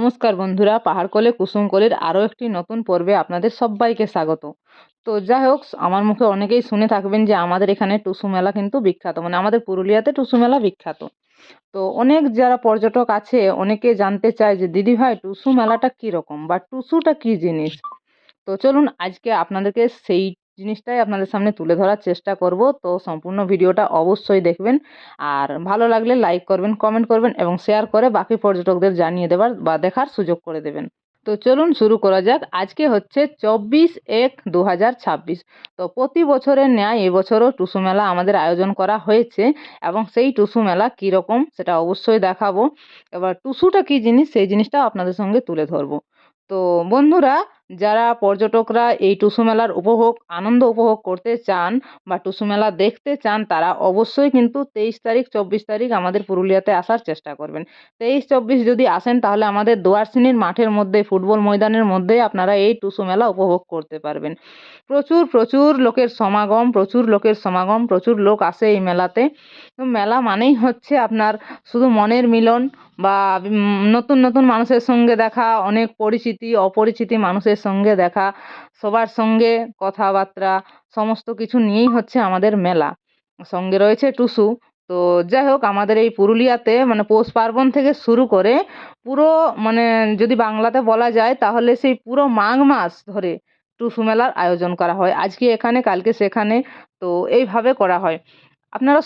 নমস্কার বন্ধুরা, পাহাড়কোলে কুসুমকলির আরও একটি নতুন পর্বে আপনাদের সবাইকে স্বাগত। তো যাই হোক, আমার মুখে অনেকেই শুনে থাকবেন যে আমাদের এখানে টুসু মেলা কিন্তু বিখ্যাত, মানে আমাদের পুরুলিয়াতে টুসু মেলা বিখ্যাত। তো অনেক যারা পর্যটক আছে অনেকে জানতে চায় যে দিদি ভাই টুসু মেলাটা কীরকম বা টুসুটা কী জিনিস। তো চলুন আজকে আপনাদেরকে সেই জিনিসটাই আপনাদের সামনে তুলে ধরার চেষ্টা করব। তো সম্পূর্ণ ভিডিওটা অবশ্যই দেখবেন, আর ভালো লাগলে লাইক করবেন, কমেন্ট করবেন এবং শেয়ার করে বাকি পর্যটকদের জানিয়ে দেবার বা দেখার সুযোগ করে দেবেন। তো চলুন শুরু করা যাক। আজকে হচ্ছে 24/1/2026। তো প্রতি বছরের ন্যায় এবছরও টুসু মেলা আমাদের আয়োজন করা হয়েছে এবং সেই টুসু মেলা কীরকম সেটা অবশ্যই দেখাবো। এবার টুসুটা কী জিনিস সেই জিনিসটাও আপনাদের সঙ্গে তুলে ধরবো। তো বন্ধুরা, যারা পর্যটকরা এই টুসু মেলার আনন্দ উপভোগ করতে চান বা টুসু মেলা দেখতে চান, তারা অবশ্যই কিন্তু 23 তারিখ 24 তারিখ আমাদের পুরুলিয়াতে আসার চেষ্টা করবেন। 23-24 যদি আসেন তাহলে আমাদের দুয়ারসিনির মাঠের মধ্যে, ফুটবল ময়দানের মধ্যে আপনারা এই টুসু মেলা উপভোগ করতে পারবেন। প্রচুর প্রচুর লোকের সমাগম, প্রচুর লোক আসে এই মেলাতে। তো মেলা মানেই হচ্ছে আপনার শুধু মনের মিলন বা নতুন নতুন মানুষের সঙ্গে দেখা, অনেক পরিচিতি অপরিচিতি মানুষের সঙ্গে দেখা, সবার সঙ্গে কথাবার্তা, সমস্ত কিছু নিয়েই হচ্ছে আমাদের মেলা। সঙ্গে রয়েছে টুসু। তো যাই হোক, আমাদের এই পুরুলিয়াতে মানে পৌষ পার্বণ থেকে শুরু করে পুরো, মানে যদি বাংলাতে বলা যায় তাহলে সেই পুরো মাঘ মাস ধরে টুসু মেলার আয়োজন করা হয়। আজকে এখানে, কালকে সেখানে, তো এইভাবে করা হয়। আপনারা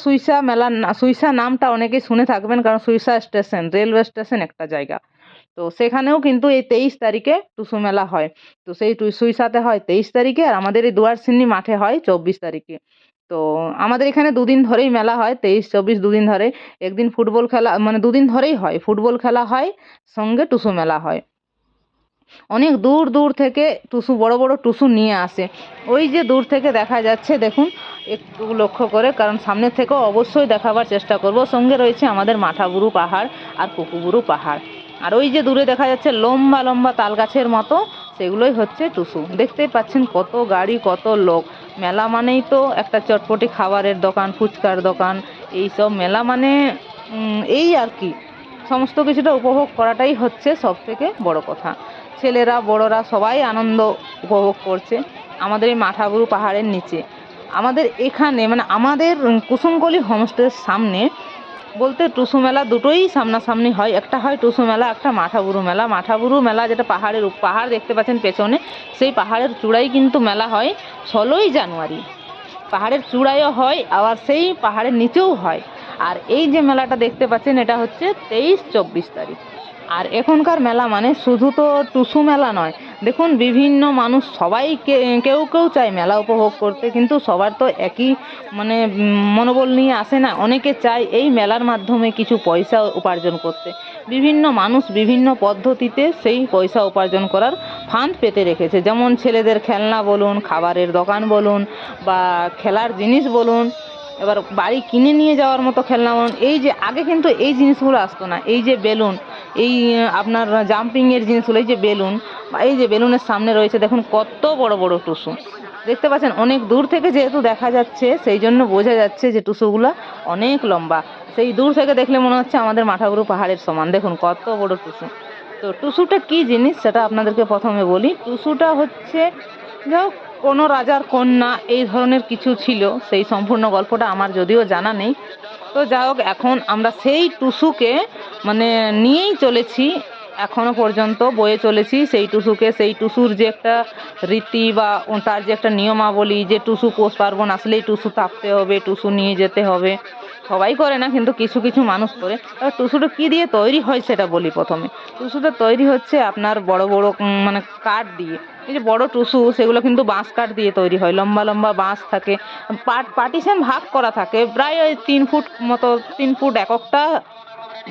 সুইসা নামটা অনেকেই শুনে থাকবেন, কারণ সুইসা স্টেশন, রেলওয়ে স্টেশন একটা জায়গা। তো সেখানেও কিন্তু এই 23 তারিখে টুসু মেলা হয়। তো সেই সুইসাতে হয় 23 তারিখে, আর আমাদের এই দুয়ারসিন্নি মাঠে হয় 24 তারিখে। তো আমাদের এখানে দুদিন ধরেই মেলা হয়, 23-24 দুদিন ধরে। একদিন ফুটবল খেলা, মানে দুদিন ধরেই হয়, ফুটবল খেলা হয়, সঙ্গে টুসু মেলা হয়। অনেক দূর দূর থেকে বড় বড় টুসু নিয়ে আসে। ওই যে দূর থেকে দেখা যাচ্ছে, দেখুন একটু লক্ষ্য করে, কারণ সামনের থেকেও অবশ্যই দেখাবার চেষ্টা করব। সঙ্গে রয়েছে আমাদের মাঠাবুরু পাহাড় আর কুকুবুরু পাহাড়। আর ওই যে দূরে দেখা যাচ্ছে লম্বা লম্বা তাল গাছের মতো, সেগুলোই হচ্ছে টুসু। দেখতেই পাচ্ছেন কত গাড়ি, কত লোক। মেলা মানেই তো একটা চটপটি খাবারের দোকান, ফুচকার দোকান, এইসব। মেলা মানে এই আর কি, সমস্ত কিছুটা উপভোগ করাটাই হচ্ছে সব থেকে বড় কথা। ছেলেরা বড়রা সবাই আনন্দ উপভোগ করছে আমাদের এই মাঠাবুরু পাহাড়ের নিচে। আমাদের এখানে মানে আমাদের কুসুমকলি হোমস্টের সামনে বলতে টুসু মেলা দুটোই সামনাসামনি হয়। একটা হয় টুসু মেলা, একটা মাঠাবুরু মেলা। মাঠাবুরু মেলা যেটা পাহাড় দেখতে পাচ্ছেন পেছনে, সেই পাহাড়ের চূড়াই কিন্তু মেলা হয় 16ই জানুয়ারি। পাহাড়ের চূড়ায়ও হয়, আবার সেই পাহাড়ের নিচেও হয়। আর এই যে মেলাটা দেখতে পাচ্ছেন, এটা হচ্ছে 23-24 তারিখ। আর এখনকার মেলা মানে শুধু তো টুসু মেলা নয়, দেখুন বিভিন্ন মানুষ সবাই কেউ কেউ চায় মেলা উপভোগ করতে, কিন্তু সবার তো একই মানে মনোবল নিয়ে আসে না। অনেকে চায় এই মেলার মাধ্যমে কিছু পয়সা উপার্জন করতে। বিভিন্ন মানুষ বিভিন্ন পদ্ধতিতে সেই পয়সা উপার্জন করার ফান্ড পেতে রেখেছে। যেমন ছেলেদের খেলনা বলুন, খাবারের দোকান বলুন, বা খেলার জিনিস বলুন, এবার বাড়ি কিনে নিয়ে যাওয়ার মতো খেলনা বলুন। এই যে আগে কিন্তু এই জিনিসগুলো আসতো না। এই যে বেলুন, এই আপনার জাম্পিংয়ের জিনিসগুলো, এই যে বেলুন, বা এই যে বেলুনের সামনে রয়েছে দেখুন কত বড় বড় টুসু। দেখতে পাচ্ছেন অনেক দূর থেকে যেহেতু দেখা যাচ্ছে, সেই জন্য বোঝা যাচ্ছে যে টুসুগুলো অনেক লম্বা। সেই দূর থেকে দেখলে মনে হচ্ছে আমাদের মাঠাবুরু পাহাড়ের সমান। দেখুন কত বড় টুসু। তো টুসুটা কী জিনিস সেটা আপনাদেরকে প্রথমে বলি। টুসুটা হচ্ছে, যাই হোক, কোনো রাজার কন্যা এই ধরনের কিছু ছিল, সেই সম্পূর্ণ গল্পটা আমার যদিও জানা নেই। তো যাই হোক, এখন আমরা সেই টুসুকে মানে নিয়েই চলেছি, এখনো পর্যন্ত বয়ে চলেছি সেই টুসুকে। সেই টুসুর যে একটা রীতি বা তার যে একটা নিয়মাবলী, যে টুসু পৌষ পার্বণ আসলেই টুসু থাকতে হবে, টুসু নিয়ে যেতে হবে। সবাই করে না, কিন্তু কিছু কিছু মানুষ করে। এবার টুসুটা কী দিয়ে তৈরি হয় সেটা বলি প্রথমে। টুসুটা তৈরি হচ্ছে আপনার বড় বড় মানে কাঠ দিয়ে। এই যে বড় টুসু, সেগুলো কিন্তু বাঁশ কাঠ দিয়ে তৈরি হয়। লম্বা লম্বা বাঁশ থাকে, পার্টিশন ভাগ করা থাকে প্রায় ওই 3 ফুট মতো, 3 ফুট একটা,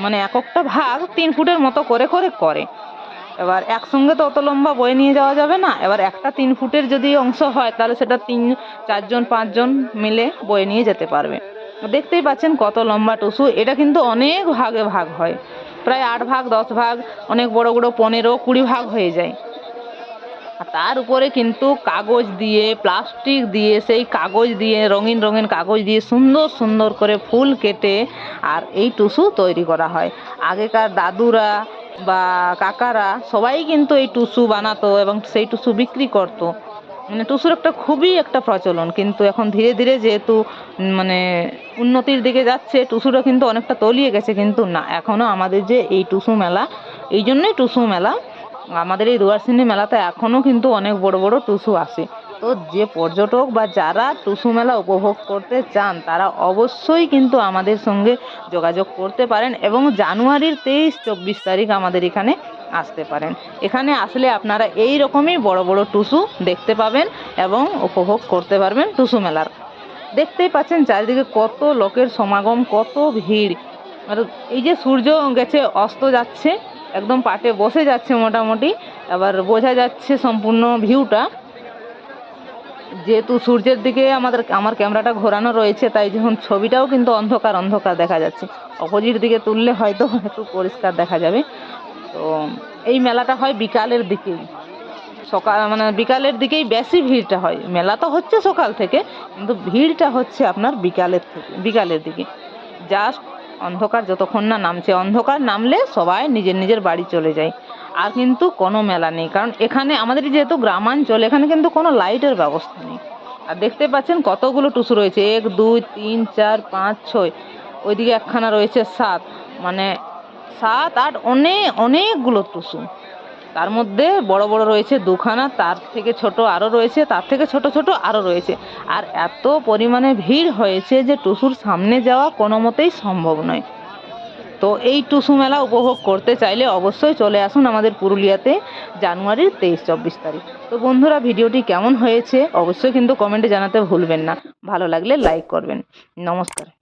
মানে একটা ভাগ 3 ফুটের মতো করে করে করে। এবার একসঙ্গে তো অত লম্বা বয়ে নিয়ে যাওয়া যাবে না। এবার একটা 3 ফুটের যদি অংশ হয় তাহলে সেটা 4জন 5জন মিলে বয়ে নিয়ে যেতে পারবে। দেখতেই পাচ্ছেন কত লম্বা টুসু। এটা কিন্তু অনেক ভাগে ভাগ হয়, প্রায় 8 ভাগ 10 ভাগ, অনেক বড় বড় 15-20 ভাগ হয়ে যায়। আর তার উপরে কিন্তু কাগজ দিয়ে, প্লাস্টিক দিয়ে, সেই কাগজ দিয়ে, রঙিন রঙিন কাগজ দিয়ে সুন্দর সুন্দর করে ফুল কেটে আর এই টুসু তৈরি করা হয়। আগেকার দাদুরা বা কাকারা সবাই কিন্তু এই টুসু বানাতো এবং সেই টুসু বিক্রি করতো। মানে টুসুর একটা খুবই একটা প্রচলন, কিন্তু এখন ধীরে ধীরে যেহেতু মানে উন্নতির দিকে যাচ্ছে, টুসুটা কিন্তু অনেকটা তলিয়ে গেছে। কিন্তু না, এখনও আমাদের যে এই টুসু মেলা, এই জন্যই টুসু মেলা, আমাদের এই দুয়ারসিনি মেলাতে এখনও কিন্তু অনেক বড় বড় টুসু আসে। তো যে পর্যটক বা যারা টুসু মেলা উপভোগ করতে চান তারা অবশ্যই কিন্তু আমাদের সঙ্গে যোগাযোগ করতে পারেন এবং জানুয়ারির 23-24 তারিখ আমাদের এখানে আসতে পারেন। এখানে আসলে আপনারা এই রকমই বড় বড় টুসু দেখতে পাবেন এবং উপভোগ করতে পারবেন টুসু মেলার। দেখতেই পাচ্ছেন চারিদিকে কত লোকের সমাগম, কত ভিড়। আর এই যে সূর্য গেছে অস্ত যাচ্ছে, একদম পাটে বসে যাচ্ছে মোটামুটি, এবার বোঝা যাচ্ছে সম্পূর্ণ ভিউটা। যেহেতু সূর্যের দিকে আমার ক্যামেরাটা ঘোরানো রয়েছে, তাই যখন ছবিটাও কিন্তু অন্ধকার অন্ধকার দেখা যাচ্ছে। অপোজিট দিকে তুললে হয়তো একটু পরিষ্কার দেখা যাবে। তো এই মেলাটা হয় বিকালের দিকেই, সকাল মানে বিকালের দিকেই বেশি ভিড়টা হয়। মেলা তো হচ্ছে সকাল থেকে, কিন্তু ভিড়টা হচ্ছে আপনার বিকালের দিকে। জাস্ট অন্ধকার যতক্ষণ না নামছে, অন্ধকার নামলে সবাই নিজের নিজের বাড়ি চলে যায়। আর কিন্তু কোনো মেলা নেই, কারণ এখানে আমাদের যেহেতু গ্রামাঞ্চল, এখানে কিন্তু কোনো লাইটের ব্যবস্থা নেই। আর দেখতে পাচ্ছেন কতগুলো টুসু রয়েছে, 1 2 3 4 5 6, ওইদিকে একখানা রয়েছে 7, মানে 7 8 অনেকগুলো টুসু। তার মধ্যে বড় বড় রয়েছে 2খানা, তার থেকে ছোট আরও রয়েছে, তার থেকে ছোট ছোট আরও রয়েছে। আর এত পরিমাণে ভিড় হয়েছে যে টুসুর সামনে যাওয়া কোনো মতেই সম্ভব নয়। তো এই টুসু মেলা উপভোগ করতে চাইলে অবশ্যই চলে আসুন আমাদের পুরুলিয়াতে জানুয়ারির 23-24 তারিখ। তো বন্ধুরা, ভিডিওটি কেমন হয়েছে অবশ্যই কিন্তু কমেন্টে জানাতে ভুলবেন না। ভালো লাগলে লাইক করবেন। নমস্কার।